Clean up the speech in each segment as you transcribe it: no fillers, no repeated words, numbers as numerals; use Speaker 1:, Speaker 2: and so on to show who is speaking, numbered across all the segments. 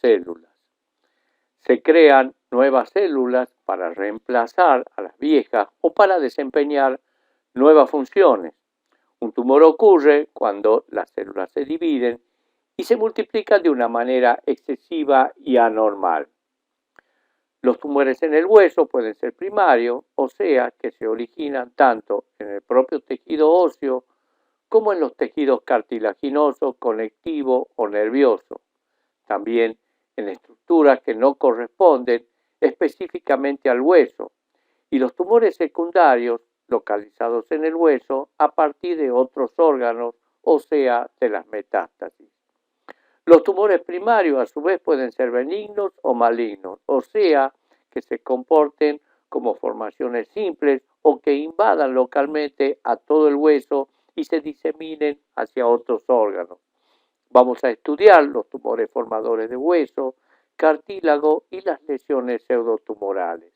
Speaker 1: células. Se crean nuevas células para reemplazar a las viejas o para desempeñar nuevas funciones. Un tumor ocurre cuando las células se dividen y se multiplican de una manera excesiva y anormal. Los tumores en el hueso pueden ser primarios, o sea, que se originan tanto en el propio tejido óseo como en los tejidos cartilaginosos, conectivo o nervioso. También en estructuras que no corresponden específicamente al hueso, y los tumores secundarios localizados en el hueso a partir de otros órganos, o sea, de las metástasis. Los tumores primarios a su vez pueden ser benignos o malignos, o sea, que se comporten como formaciones simples o que invadan localmente a todo el hueso y se diseminen hacia otros órganos. Vamos a estudiar los tumores formadores de hueso, cartílago y las lesiones pseudotumorales.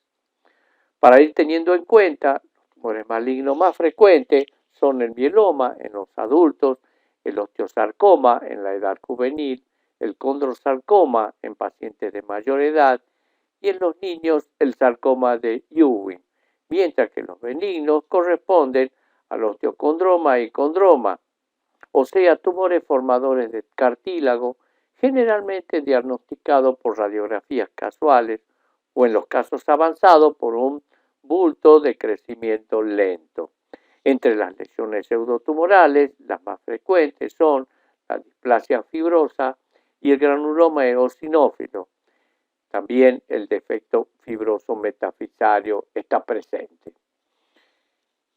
Speaker 1: Para ir teniendo en cuenta, los tumores malignos más frecuentes son el mieloma en los adultos, el osteosarcoma en la edad juvenil, el condrosarcoma en pacientes de mayor edad y en los niños el sarcoma de Ewing, mientras que los benignos corresponden al osteocondroma y condroma, o sea, tumores formadores de cartílago, generalmente diagnosticados por radiografías casuales o en los casos avanzados por un bulto de crecimiento lento. Entre las lesiones pseudotumorales, las más frecuentes son la displasia fibrosa y el granuloma eosinófilo. También el defecto fibroso metafisario está presente.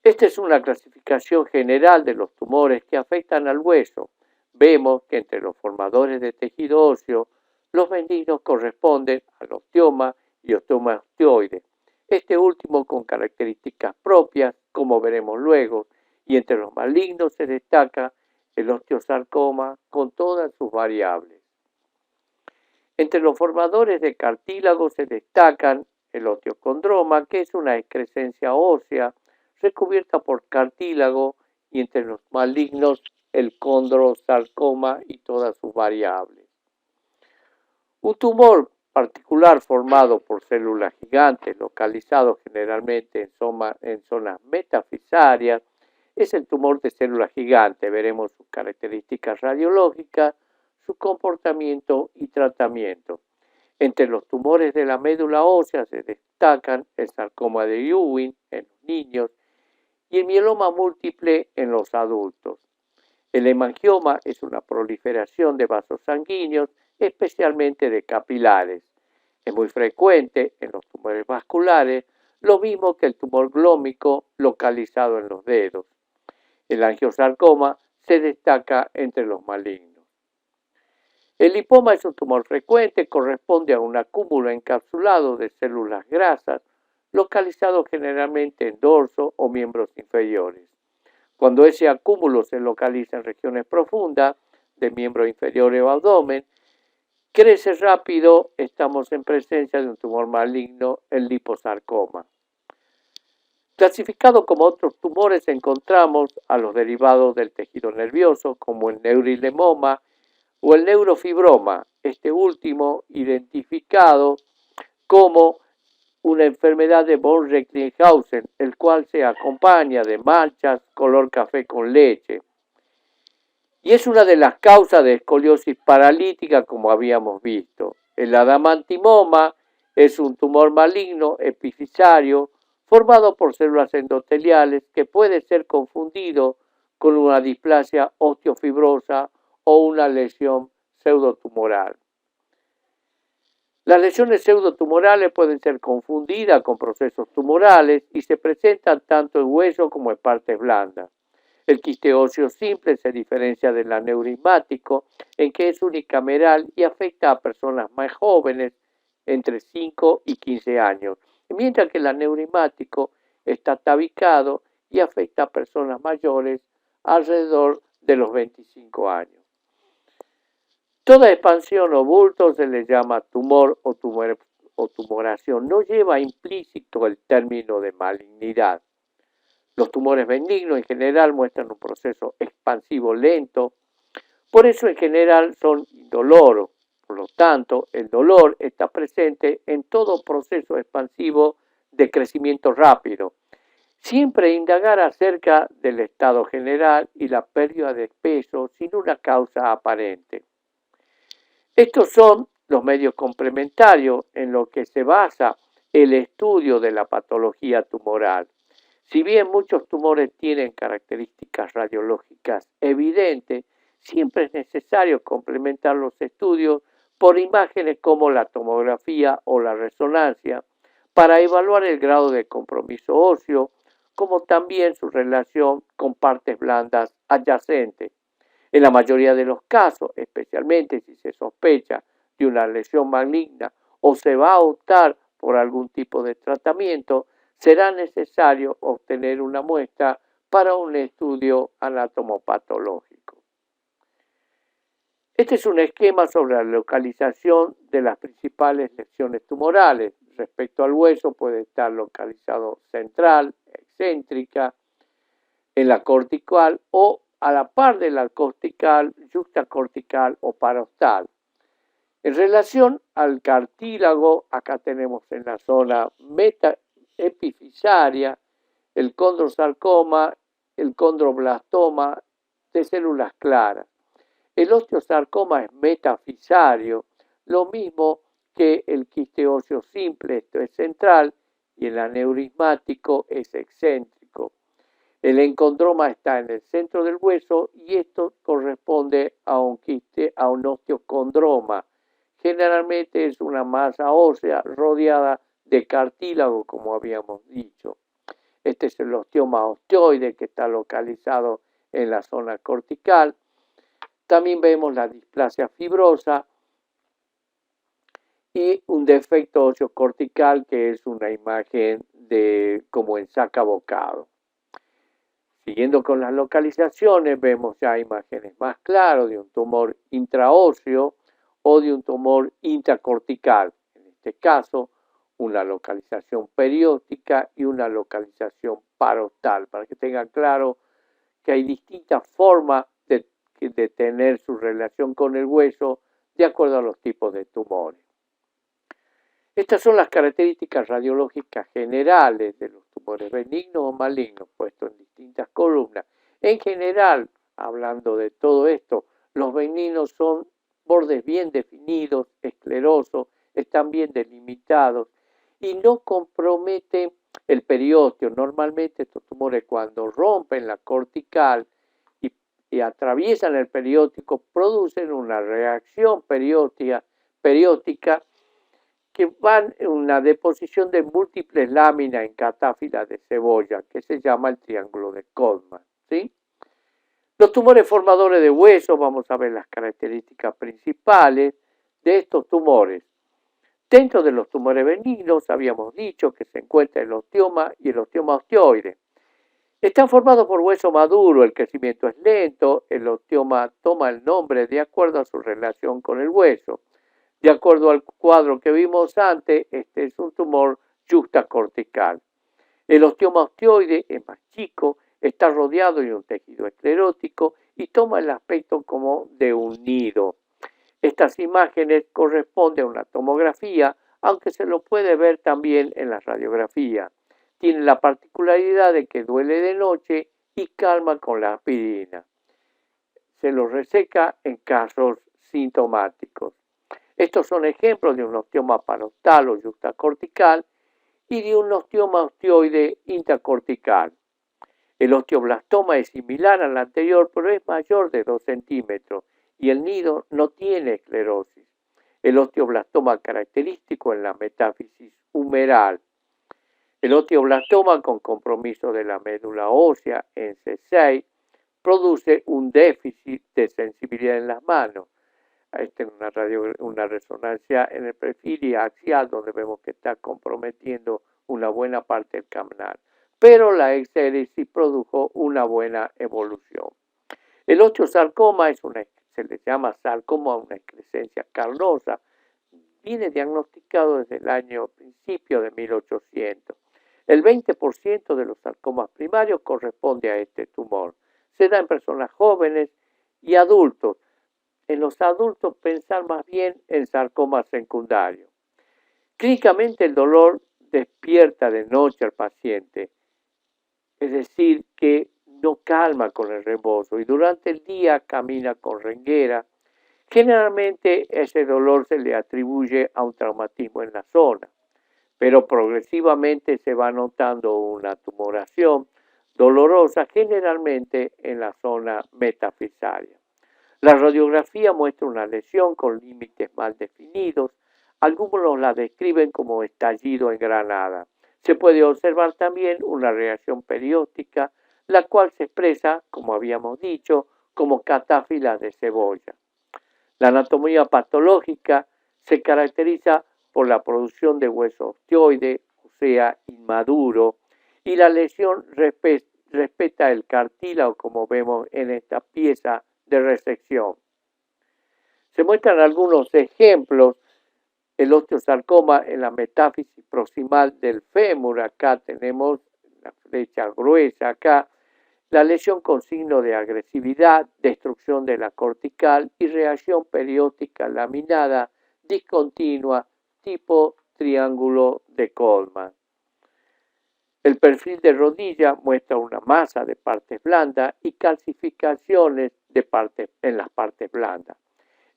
Speaker 1: Esta es una clasificación general de los tumores que afectan al hueso. Vemos que entre los formadores de tejido óseo, los benignos corresponden al osteoma y osteoma osteoide, este último con características propias, como veremos luego, y entre los malignos se destaca el osteosarcoma con todas sus variables. Entre los formadores de cartílago se destacan el osteocondroma, que es una excrescencia ósea recubierta por cartílago, y entre los malignos el condrosarcoma y todas sus variables. Un tumor particular formado por células gigantes localizados generalmente en zonas metafisarias es el tumor de células gigantes. Veremos sus características radiológicas, su comportamiento y tratamiento. Entre los tumores de la médula ósea se destacan el sarcoma de Ewing en los niños y el mieloma múltiple en los adultos. El hemangioma es una proliferación de vasos sanguíneos, especialmente de capilares. Es muy frecuente en los tumores vasculares, lo mismo que el tumor glómico localizado en los dedos. El angiosarcoma se destaca entre los malignos. El lipoma es un tumor frecuente, corresponde a un acúmulo encapsulado de células grasas, localizado generalmente en dorso o miembros inferiores. Cuando ese acúmulo se localiza en regiones profundas de miembro inferior o abdomen, crece rápido, estamos en presencia de un tumor maligno, el liposarcoma. Clasificado como otros tumores encontramos a los derivados del tejido nervioso, como el neurilemoma o el neurofibroma, este último identificado como una enfermedad de von Recklinghausen, el cual se acompaña de manchas color café con leche. Y es una de las causas de escoliosis paralítica, como habíamos visto. El adamantimoma es un tumor maligno epifisario formado por células endoteliales que puede ser confundido con una displasia osteofibrosa o una lesión pseudotumoral. Las lesiones pseudotumorales pueden ser confundidas con procesos tumorales y se presentan tanto en hueso como en partes blandas. El quiste óseo simple se diferencia del aneurismático en que es unicameral y afecta a personas más jóvenes, entre 5 y 15 años, mientras que el aneurismático está tabicado y afecta a personas mayores alrededor de los 25 años. Toda expansión o bulto se le llama tumor o tumoración. No lleva implícito el término de malignidad. Los tumores benignos en general muestran un proceso expansivo lento, por eso en general son indoloros. Por lo tanto, el dolor está presente en todo proceso expansivo de crecimiento rápido. Siempre indagar acerca del estado general y la pérdida de peso sin una causa aparente. Estos son los medios complementarios en los que se basa el estudio de la patología tumoral. Si bien muchos tumores tienen características radiológicas evidentes, siempre es necesario complementar los estudios por imágenes como la tomografía o la resonancia para evaluar el grado de compromiso óseo, como también su relación con partes blandas adyacentes. En la mayoría de los casos, especialmente si se sospecha de una lesión maligna o se va a optar por algún tipo de tratamiento, será necesario obtener una muestra para un estudio anatomopatológico. Este es un esquema sobre la localización de las principales lesiones tumorales. Respecto al hueso, puede estar localizado central, excéntrica, en la cortical o a la par de la cortical, yuxtacortical o parostal. En relación al cartílago, acá tenemos en la zona epifisiaria el condrosarcoma, el condroblastoma de células claras. El osteosarcoma es metafisario, lo mismo que el quiste óseo simple, esto es central, y el aneurismático es excéntrico. El encondroma está en el centro del hueso y esto corresponde a un quiste, a un osteocondroma. Generalmente es una masa ósea rodeada de cartílago, como habíamos dicho. Este es el osteoma osteoide que está localizado en la zona cortical. También vemos la displasia fibrosa y un defecto óseo cortical que es una imagen de como en sacabocado. Siguiendo con las localizaciones, vemos ya imágenes más claras de un tumor intraóseo o de un tumor intracortical. En este caso, una localización perióstica y una localización parostal, para que tengan claro que hay distintas formas de tener su relación con el hueso de acuerdo a los tipos de tumores. Estas son las características radiológicas generales de los tumores benignos o malignos, puestos en distintas columnas. En general, hablando de todo esto, los benignos son bordes bien definidos, esclerosos, están bien delimitados y no comprometen el periósteo. Normalmente estos tumores cuando rompen la cortical y atraviesan el perióstico producen una reacción perióstica que van en una deposición de múltiples láminas en catáfila de cebolla, que se llama el triángulo de Codman, ¿sí? Los tumores formadores de hueso, vamos a ver las características principales de estos tumores. Dentro de los tumores benignos, habíamos dicho que se encuentra el osteoma y el osteoma osteoide. Están formados por hueso maduro, el crecimiento es lento, el osteoma toma el nombre de acuerdo a su relación con el hueso. De acuerdo al cuadro que vimos antes, este es un tumor yuxtacortical. El osteoma osteoide es más chico, está rodeado de un tejido esclerótico y toma el aspecto como de un nido. Estas imágenes corresponden a una tomografía, aunque se lo puede ver también en la radiografía. Tiene la particularidad de que duele de noche y calma con la aspirina. Se lo reseca en casos sintomáticos. Estos son ejemplos de un osteoma parostal o yuxtacortical y de un osteoma osteoide intracortical. El osteoblastoma es similar al anterior, pero es mayor de 2 centímetros y el nido no tiene esclerosis. El osteoblastoma característico en la metáfisis humeral. El osteoblastoma con compromiso de la médula ósea en C6 produce un déficit de sensibilidad en las manos. Esta es una resonancia en el perfil y axial donde vemos que está comprometiendo una buena parte del canal. Pero la exéresis produjo una buena evolución. El osteosarcoma se le llama sarcoma a una excrescencia carnosa. Viene diagnosticado desde el año principio de 1800. El 20% de los sarcomas primarios corresponde a este tumor. Se da en personas jóvenes y adultos. en los adultos pensar más bien en sarcoma secundario. Clínicamente el dolor despierta de noche al paciente, es decir, que no calma con el reposo y durante el día camina con renguera. Generalmente ese dolor se le atribuye a un traumatismo en la zona, pero progresivamente se va notando una tumoración dolorosa, generalmente en la zona metafisaria. La radiografía muestra una lesión con límites mal definidos. Algunos la describen como estallido en granada. Se puede observar también una reacción periódica, la cual se expresa, como habíamos dicho, como catáfilas de cebolla. La anatomía patológica se caracteriza por la producción de hueso osteoide, o sea, inmaduro, y la lesión respeta el cartílago, como vemos en esta pieza de resección. Se muestran algunos ejemplos: el osteosarcoma en la metáfisis proximal del fémur. Acá tenemos la flecha gruesa, acá la lesión con signo de agresividad, destrucción de la cortical y reacción periódica laminada discontinua tipo triángulo de Coleman. El perfil de rodilla muestra una masa de partes blandas y calcificaciones en las partes blandas.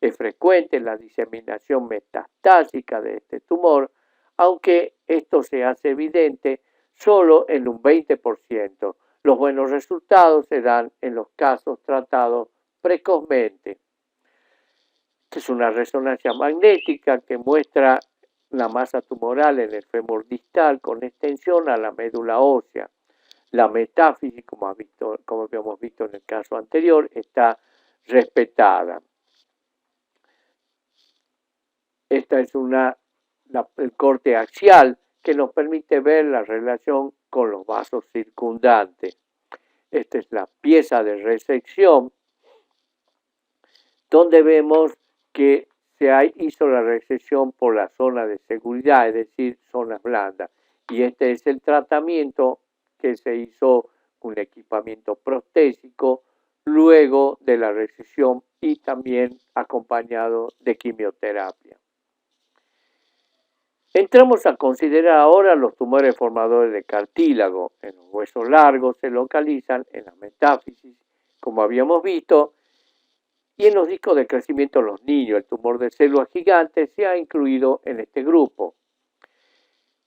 Speaker 1: Es frecuente la diseminación metastásica de este tumor, aunque esto se hace evidente solo en un 20%. Los buenos resultados se dan en los casos tratados precozmente. Esta es una resonancia magnética que muestra la masa tumoral en el fémur distal con extensión a la médula ósea. La metáfisis, como habíamos visto en el caso anterior, está respetada. Esta es el corte axial que nos permite ver la relación con los vasos circundantes. Esta es la pieza de resección donde vemos que se hizo la resección por la zona de seguridad, es decir, zonas blandas. Y este es el tratamiento que se hizo con equipamiento prostésico luego de la resección y también acompañado de quimioterapia. Entramos a considerar ahora los tumores formadores de cartílago. En los huesos largos se localizan en la metáfisis, como habíamos visto, y en los discos de crecimiento de los niños. El tumor de células gigantes se ha incluido en este grupo.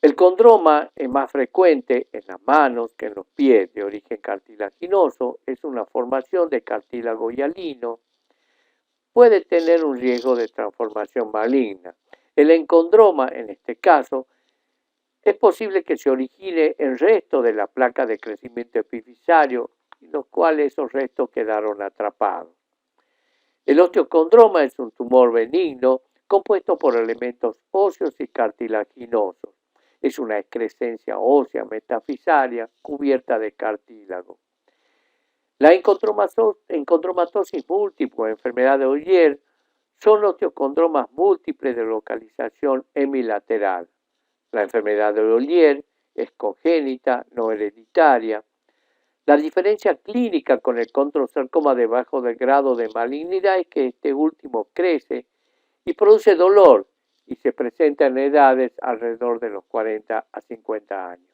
Speaker 1: El condroma es más frecuente en las manos que en los pies, de origen cartilaginoso. Es una formación de cartílago hialino. Puede tener un riesgo de transformación maligna. El encondroma, en este caso, es posible que se origine en restos de la placa de crecimiento epifisario, en los cuales esos restos quedaron atrapados. El osteocondroma es un tumor benigno compuesto por elementos óseos y cartilaginosos. Es una excrescencia ósea metafisaria cubierta de cartílago. La encondromatosis múltiple o enfermedad de Ollier son osteocondromas múltiples de localización hemilateral. La enfermedad de Ollier es congénita, no hereditaria. La diferencia clínica con el condrosarcoma de bajo grado de malignidad es que este último crece y produce dolor y se presenta en edades alrededor de los 40 a 50 años.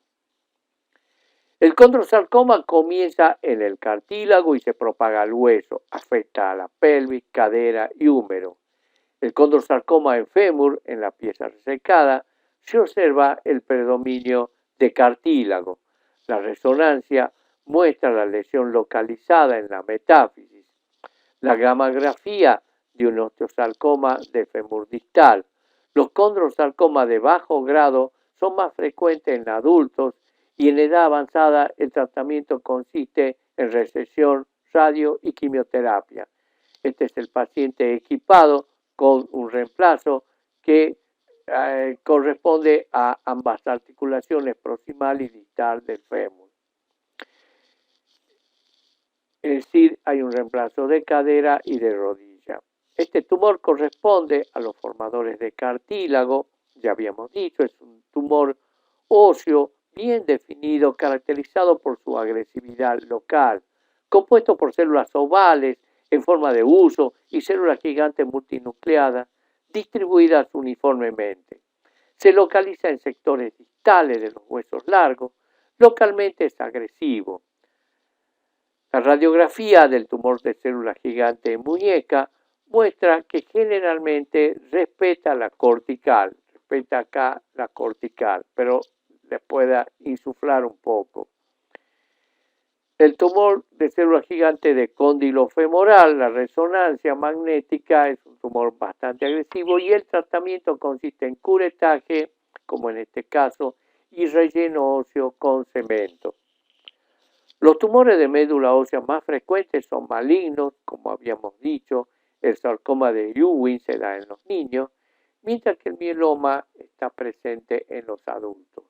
Speaker 1: El condrosarcoma comienza en el cartílago y se propaga al hueso, afecta a la pelvis, cadera y húmero. El condrosarcoma en fémur, en la pieza resecada, se observa el predominio de cartílago. La resonancia muestra la lesión localizada en la metáfisis. La gamografía de un osteosarcoma de fémur distal. Los condrosarcomas de bajo grado son más frecuentes en adultos y en edad avanzada el tratamiento consiste en resección, radio y quimioterapia. Este es el paciente equipado con un reemplazo que corresponde a ambas articulaciones proximal y distal del fémur. Es decir, hay un reemplazo de cadera y de rodilla. Este tumor corresponde a los formadores de cartílago, ya habíamos dicho, es un tumor óseo bien definido, caracterizado por su agresividad local, compuesto por células ovales en forma de huso y células gigantes multinucleadas distribuidas uniformemente. Se localiza en sectores distales de los huesos largos. Localmente es agresivo. La radiografía del tumor de célula gigante en muñeca muestra que generalmente respeta la cortical, respeta acá la cortical, pero le pueda insuflar un poco. El tumor de célula gigante de cóndilo femoral, la resonancia magnética es un tumor bastante agresivo y el tratamiento consiste en curetaje, como en este caso, y relleno óseo con cemento. Los tumores de médula ósea más frecuentes son malignos, como habíamos dicho, el sarcoma de Ewing se da en los niños, mientras que el mieloma está presente en los adultos.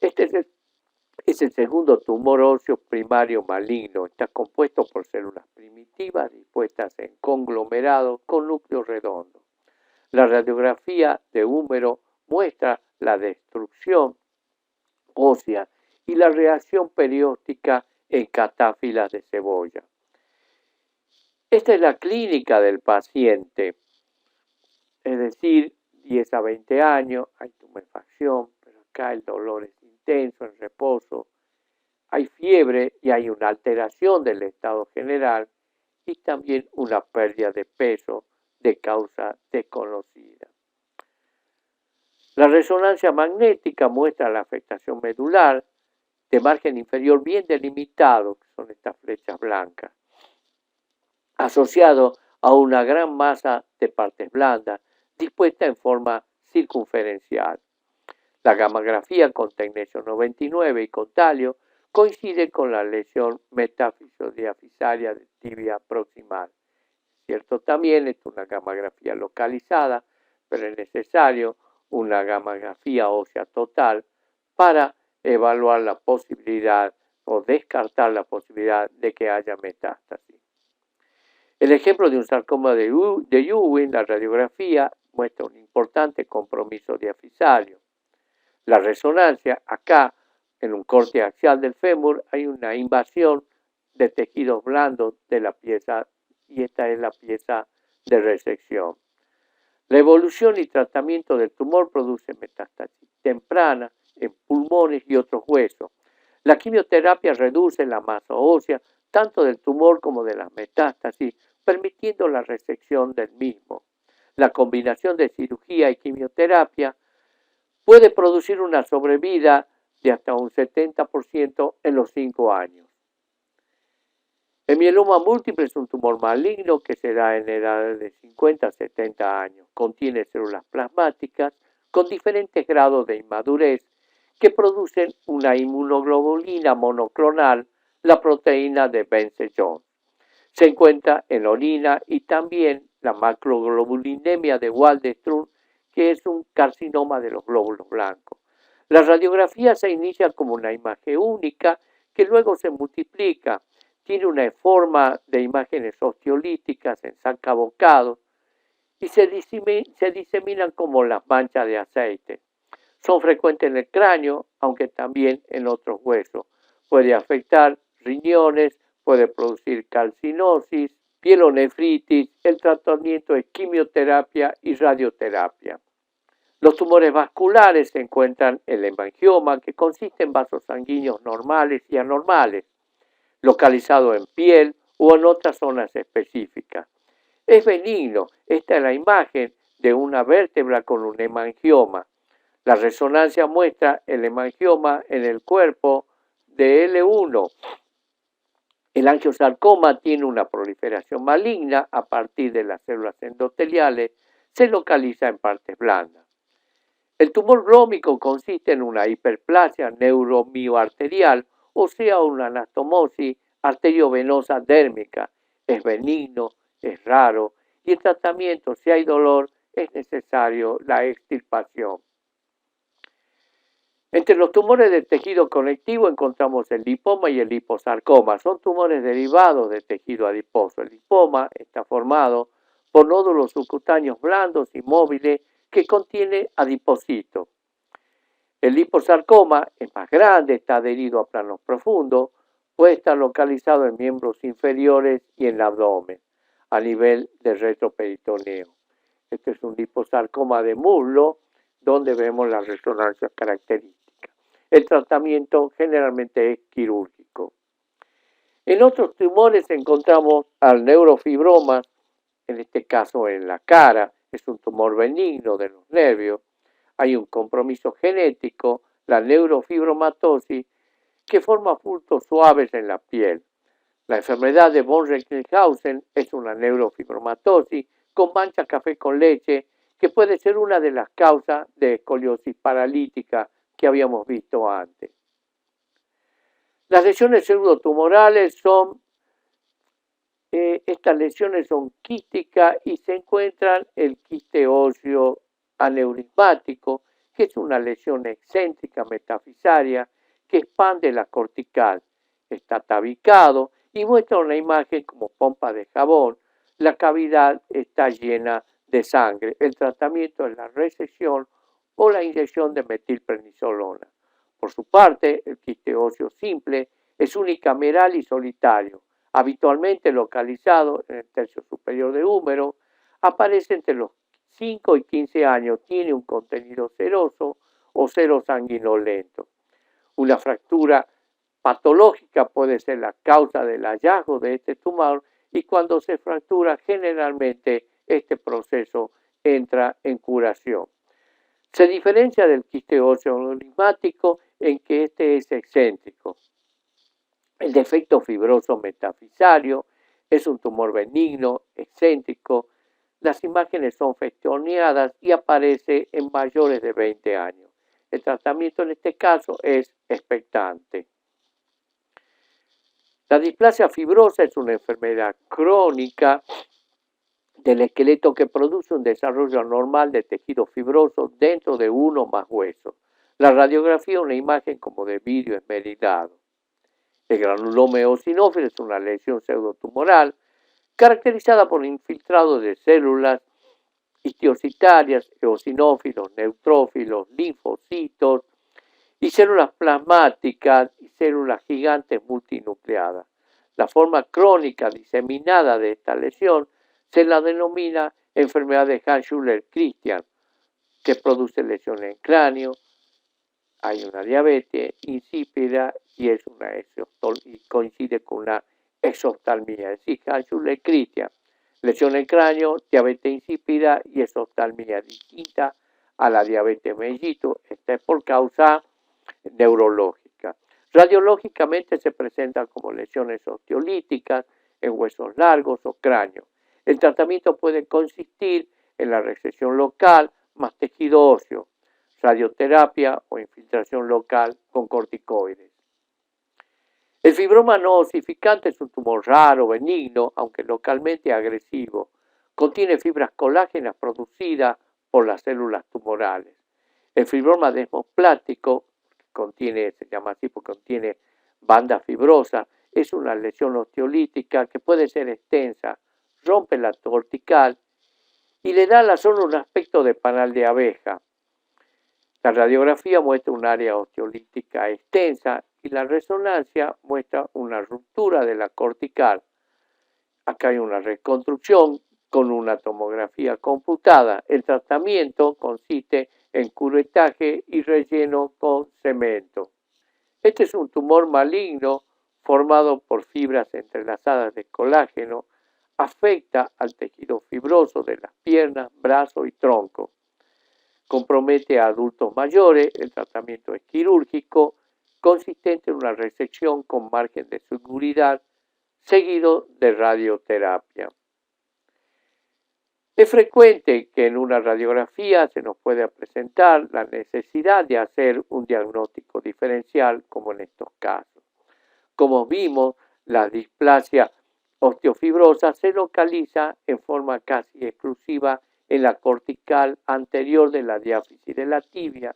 Speaker 1: Este es el segundo tumor óseo primario maligno. Está compuesto por células primitivas dispuestas en conglomerados con núcleo redondo. La radiografía de húmero muestra la destrucción ósea y la reacción perióstica en catáfilas de cebolla. Esta es la clínica del paciente, es decir, 10 a 20 años, hay tumefacción, pero acá el dolor es intenso, en reposo, hay fiebre y hay una alteración del estado general y también una pérdida de peso de causa desconocida. La resonancia magnética muestra la afectación medular de margen inferior bien delimitado, que son estas flechas blancas, asociado a una gran masa de partes blandas dispuesta en forma circunferencial. La gammagrafía con tecnesio 99 y con talio coincide con la lesión metafisodiafisaria de tibia proximal. Cierto también es una gammagrafía localizada, pero es necesario una gammagrafía ósea total para evaluar la posibilidad o descartar la posibilidad de que haya metástasis. El ejemplo de un sarcoma de Ewing, la radiografía, muestra un importante compromiso diafisario. La resonancia, acá en un corte axial del fémur hay una invasión de tejidos blandos de la pieza y esta es la pieza de resección. La evolución y tratamiento del tumor produce metástasis temprana en pulmones y otros huesos. La quimioterapia reduce la masa ósea tanto del tumor como de las metástasis, permitiendo la resección del mismo. La combinación de cirugía y quimioterapia puede producir una sobrevida de hasta un 70% en los 5 años. El mieloma múltiple es un tumor maligno que se da en edades de 50 a 70 años. Contiene células plasmáticas con diferentes grados de inmadurez que producen una inmunoglobulina monoclonal, la proteína de Bence-Jones. Se encuentra en la orina y también la macroglobulinemia de Waldenström, que es un carcinoma de los glóbulos blancos. La radiografía se inicia como una imagen única que luego se multiplica. Tiene una forma de imágenes osteolíticas en zancabocados y se diseminan como las manchas de aceite. Son frecuentes en el cráneo, aunque también en otros huesos. Puede afectar riñones, puede producir calcinosis, pielonefritis. El tratamiento es quimioterapia y radioterapia. Los tumores vasculares se encuentran en el hemangioma, que consiste en vasos sanguíneos normales y anormales, localizado en piel o en otras zonas específicas. Es benigno. Esta es la imagen de una vértebra con un hemangioma. La resonancia muestra el hemangioma en el cuerpo de L1. El angiosarcoma tiene una proliferación maligna a partir de las células endoteliales. Se localiza en partes blandas. El tumor glómico consiste en una hiperplasia neuromioarterial, o sea, una anastomosis arteriovenosa dérmica. Es benigno, es raro y el tratamiento, si hay dolor, es necesario la extirpación. Entre los tumores del tejido conectivo encontramos el lipoma y el liposarcoma. Son tumores derivados del tejido adiposo. El lipoma está formado por nódulos subcutáneos blandos y móviles que contiene adipocitos. El liposarcoma es más grande, está adherido a planos profundos, Puede estar localizado en miembros inferiores y en el abdomen, a nivel del retroperitoneo. Este es un liposarcoma de muslo, donde vemos las resonancias características. El tratamiento generalmente es quirúrgico. En otros tumores encontramos al neurofibroma, en este caso en la cara, es un tumor benigno de los nervios. Hay un compromiso genético, la neurofibromatosis, que forma bultos suaves en la piel. La enfermedad de von Recklinghausen es una neurofibromatosis con mancha café con leche, que puede ser una de las causas de escoliosis paralítica que habíamos visto antes. Las lesiones pseudotumorales estas lesiones son quísticas y se encuentran el quiste óseo aneurismático, que es una lesión excéntrica metafisaria que expande la cortical. Está tabicado y muestra una imagen como pompa de jabón. La cavidad está llena de sangre. El tratamiento es la resección o la inyección de metilprednisolona. Por su parte, el quiste óseo simple es unicameral y solitario, habitualmente localizado en el tercio superior del húmero, aparece entre los 5 y 15 años, tiene un contenido seroso o serosanguinolento. Una fractura patológica puede ser la causa del hallazgo de este tumor y cuando se fractura generalmente este proceso entra en curación. Se diferencia del quiste óseo aneurismático en que este es excéntrico. El defecto fibroso metafisario es un tumor benigno, excéntrico. Las imágenes son festoneadas y aparece en mayores de 20 años. El tratamiento en este caso es expectante. La displasia fibrosa es una enfermedad crónica del esqueleto que produce un desarrollo anormal de tejido fibroso dentro de uno o más huesos. La radiografía es una imagen como de vidrio esmerilado. El granuloma eosinófilo es una lesión pseudotumoral caracterizada por infiltrado de células histiocitarias, eosinófilos, neutrófilos, linfocitos y células plasmáticas y células gigantes multinucleadas. La forma crónica diseminada de esta lesión se la denomina enfermedad de Hans-Schüller-Christian, que produce lesiones en cráneo. Hay una diabetes insípida y coincide con una exoftalmía, es decir, Hans-Schüller-Christian, lesión en cráneo, diabetes insípida y exoftalmía distinta a la diabetes mellito. Esta es por causa neurológica. Radiológicamente se presentan como lesiones osteolíticas en huesos largos o cráneo. El tratamiento puede consistir en la resección local más tejido óseo, radioterapia o infiltración local con corticoides. El fibroma no osificante es un tumor raro, benigno, aunque localmente agresivo. Contiene fibras colágenas producidas por las células tumorales. El fibroma desmosplástico, se llama así porque contiene banda fibrosa, es una lesión osteolítica que puede ser extensa, rompe la cortical y le da a la zona un aspecto de panal de abeja. La radiografía muestra un área osteolítica extensa y la resonancia muestra una ruptura de la cortical. Acá hay una reconstrucción con una tomografía computada. El tratamiento consiste en curetaje y relleno con cemento. Este es un tumor maligno formado por fibras entrelazadas de colágeno. Afecta al tejido fibroso de las piernas, brazos y tronco. Compromete a adultos mayores. El tratamiento es quirúrgico, consistente en una resección con margen de seguridad, seguido de radioterapia. Es frecuente que en una radiografía se nos pueda presentar la necesidad de hacer un diagnóstico diferencial, como en estos casos. Como vimos, la displasia osteofibrosa se localiza en forma casi exclusiva en la cortical anterior de la diáfisis de la tibia,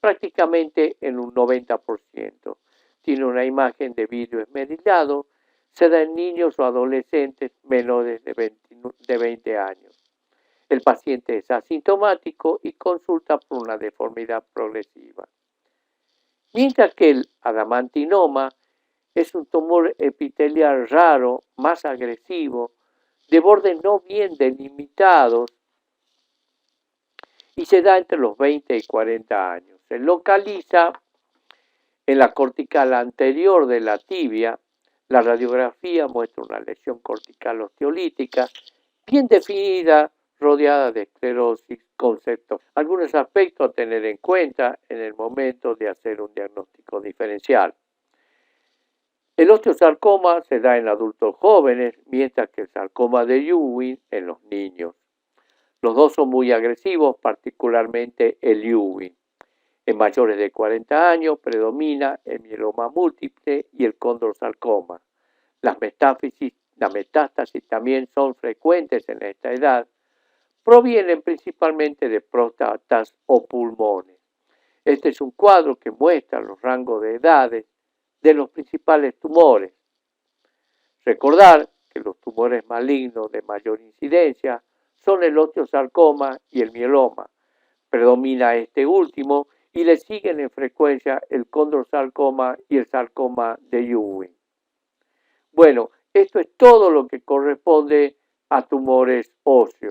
Speaker 1: prácticamente en un 90%. Tiene una imagen de vidrio esmerilado, se da en niños o adolescentes menores de 20 años. El paciente es asintomático y consulta por una deformidad progresiva. Mientras que el adamantinoma Es un tumor epitelial raro, más agresivo, de bordes no bien delimitados y se da entre los 20 y 40 años. Se localiza en la cortical anterior de la tibia. La radiografía muestra una lesión cortical osteolítica bien definida, rodeada de esclerosis con septo. Algunos aspectos a tener en cuenta en el momento de hacer un diagnóstico diferencial. El osteosarcoma se da en adultos jóvenes, mientras que el sarcoma de Ewing en los niños. Los dos son muy agresivos, particularmente el Ewing. En mayores de 40 años predomina el mieloma múltiple y el condrosarcoma. Las metástasis también son frecuentes en esta edad. Provienen principalmente de próstatas o pulmones. Este es un cuadro que muestra los rangos de edades de los principales tumores. Recordar que los tumores malignos de mayor incidencia son el osteosarcoma y el mieloma. Predomina este último y le siguen en frecuencia el condrosarcoma y el sarcoma de Ewing. Bueno, esto es todo lo que corresponde a tumores óseos.